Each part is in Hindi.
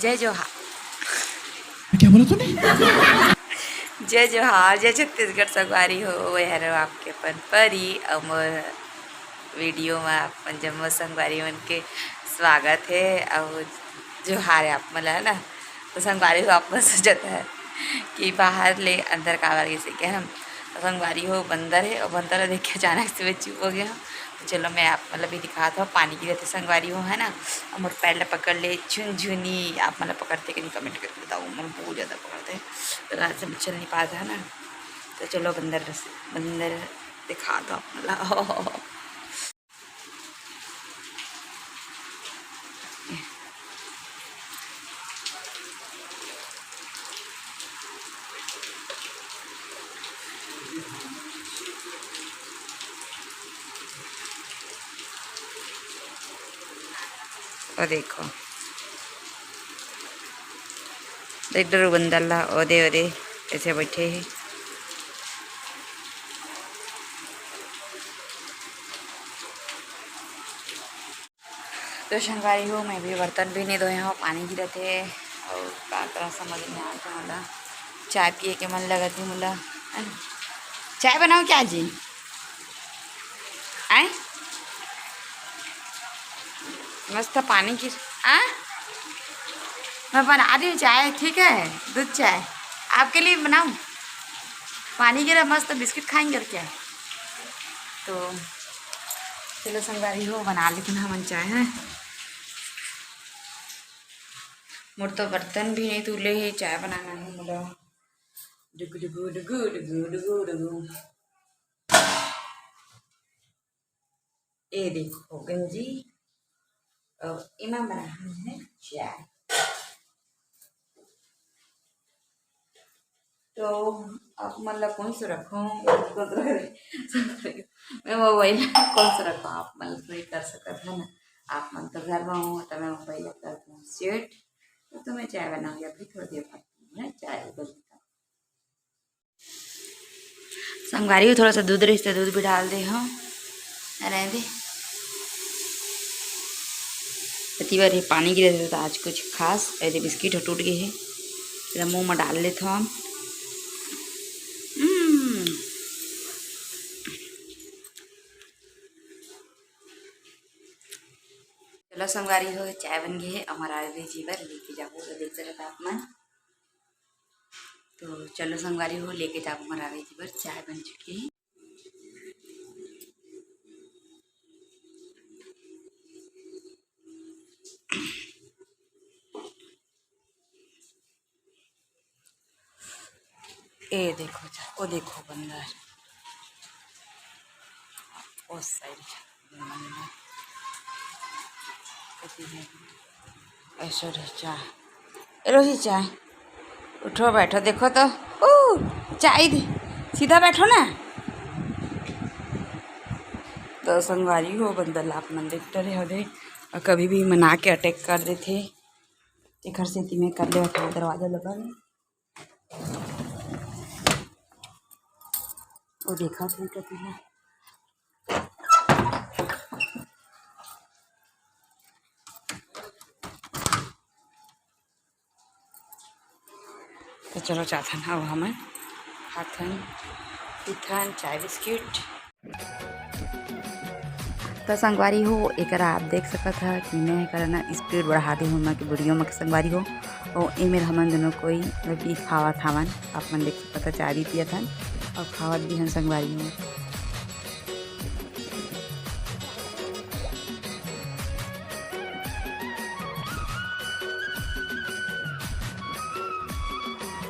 जय जोहार। क्या बोला तूने? जय जोहार, जय छत्तीसगढ़ संगवारी हो। वह आपके अपन परी अमर वीडियो में अपन जम्मू संगवारी मन के स्वागत है और जोहार है आप मला है ना। तो संगवारी हो आप मन सोचत है कि बाहर ले अंदर कावर कैसे क्या हम तो संगवारी हो बंदर है और बंदर देख के अचानक से चुप हो गया। तो चलो मैं आप मतलब भी दिखाता हूँ पानी की रहते संगवारी हो है ना। और मोर पैर ले पकड़ ले झुनझुनी आप मतलब पकड़ते कि नहीं कमेंट करके बताओ। मन बहुत ज़्यादा पकड़ते हैं तो रात से चल नहीं पाता है ना। तो चलो बंदर दिखा दो आप मतलब। और देखो देख डर बंदर ला ओदे ओदे ऐसे बैठे हैं। तो शंगारी हो मैं भी बर्तन भी नहीं धोया हूँ पानी गिरत है और का तरह समझ में आता मला चाय पिए के मन लगत है मोला है ना। चाय बनाओ क्या जी आए मस्त पानी की आ मैं बना रही हूँ चाय ठीक है दूध चाय आपके लिए बनाऊँ। पानी गिरा मस्त बिस्किट खाएंगे और क्या। तो चलो संगवारी हो बना लेकिन हम चाय है। मोर तो बर्तन भी नहीं धुले है चाय बनाना है मोला। डुगु डुगु डुगु डुगु डुगु डुगु। ये देखो गंजी और इमाम बना है चाय। तो आप मतलब कौन सा रखूँ मैं मोबाइल कौन सा रखूँ आप मतलब तो कर सकते है ना। आप मन तो घर में हो तो मैं मोबाइल करती हूँ सेट तो मैं चाय बनाऊँगी अभी थोड़ी देर बाद है चाय उबल संगवारी थोड़ा सा दूध रही दूध भी डाल दे हाँ रह दे अति बार पानी गिरे थे तो आज कुछ खास ऐसे बिस्किट टूट गए हैं फिर मुँह में डाल लेते हम। चलो संगवारी हो चाय बन गई है हमारा जी बार लेके जाओ तो देखते रहता तापमान। तो चलो संगवारी हो लेके जाओ हमारा जी बार चाय बन चुकी है। ये देखो वो देखो बंदर उस साइड ऐसा चाय रोही चाय उठो बैठो देखो तो ओ चाय सीधा बैठो ना। तो संगवारी हो बंदर आप मन देखते रहे हो दे और कभी भी मना के अटैक कर देते घर से में कर ले दरवाजा लगा वो देखा थे कभी ना। तो चलो चाथन अब हमें हाथन पिथन चाय बिस्किट। तो संगवारी हो एक आप देख सकत है कि मैं करना स्पीड बढ़ा दी हूँ कि वीडियो में संगवारी हो और ए मेरे हमन दोनों कोई मतलब खावत हवन आप मन देख सकता चाय भी पिया था और खावत भी हम संगवारी हो।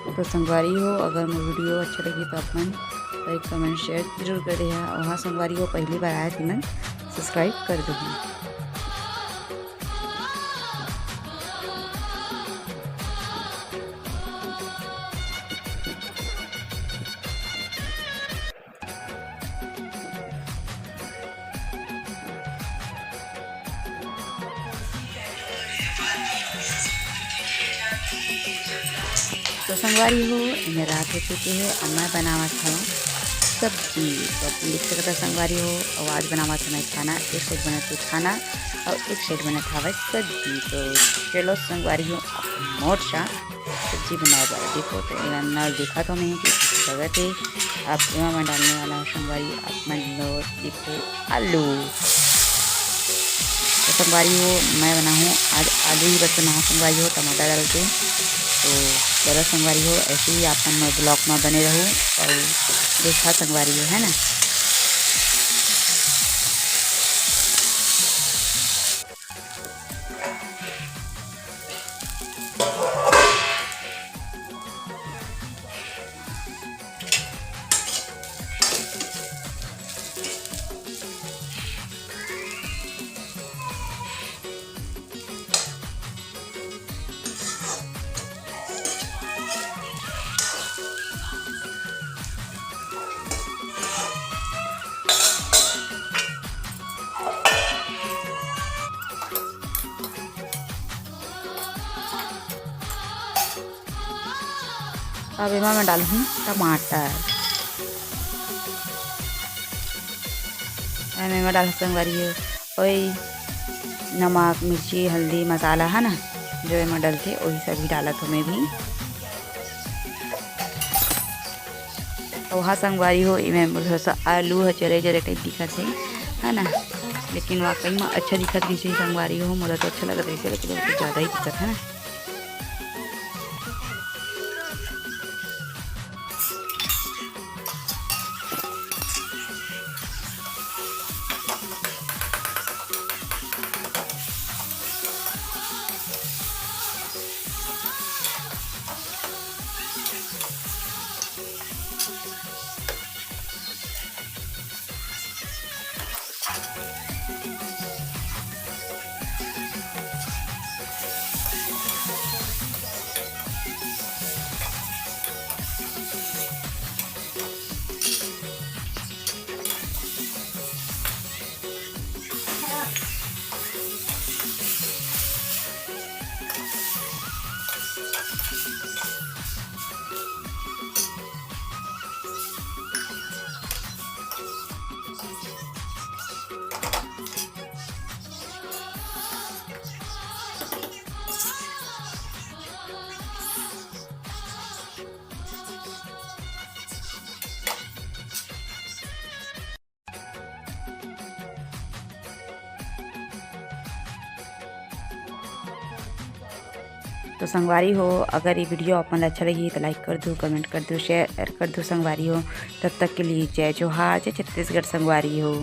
तो संगवारी हो अगर मेरी वीडियो अच्छा लगी तो अपन लाइक कमेंट शेयर जरूर कर दे और हाँ संगवारी हो पहली बार आया थी मैं सब्सक्राइब कर दूँगी। तो संगवारी हो रात हो चुकी है और मैं बनावा था सब्जी। तो अपन देख सकते संगवारी हो आवाज़ बनावा था खाना, एक साइड बना थे खाना और एक साइड बना था सब्जी। तो चलो संगवारी हो मोट सा सब्जी बनाए वाला देखो। तो नल देखा तो नहीं कि जगह थे आप एवं में डालने वाला संगवारी आप मान लो देखो आलू। तो संगवारी हो मैं बनाऊँ आज आलू ही बस बनाऊँ संगवारी हो टमाटर डाल के। तो चलो संगवारी हो ऐसे ही अपन ब्लॉग में बने रहो और देखा संगवारी हो है ना। अब इमा मैं डालूँ टमाटर, मैं डाल संगवारी हो वही नमक मिर्ची हल्दी मसाला है ना जो मैं डालते वही सभी डाला तो मैं भी। तो वहाँ संगवारी हो इमें थोड़ा सा आलू है जरे जरे टाइप दिखत है ना, लेकिन वाकई में अच्छा दिखत रही संगवारी हो मुझे तो अच्छा लगता है लेकिन कुछ ज़्यादा ही दिक्कत है ना। तो संगवारी हो अगर ये वीडियो अपन अच्छा लगी तो लाइक कर दो, कमेंट कर दो, शेयर कर दो संगवारी हो। तब तक के लिए जय जोहार, जय छत्तीसगढ़ संगवारी हो।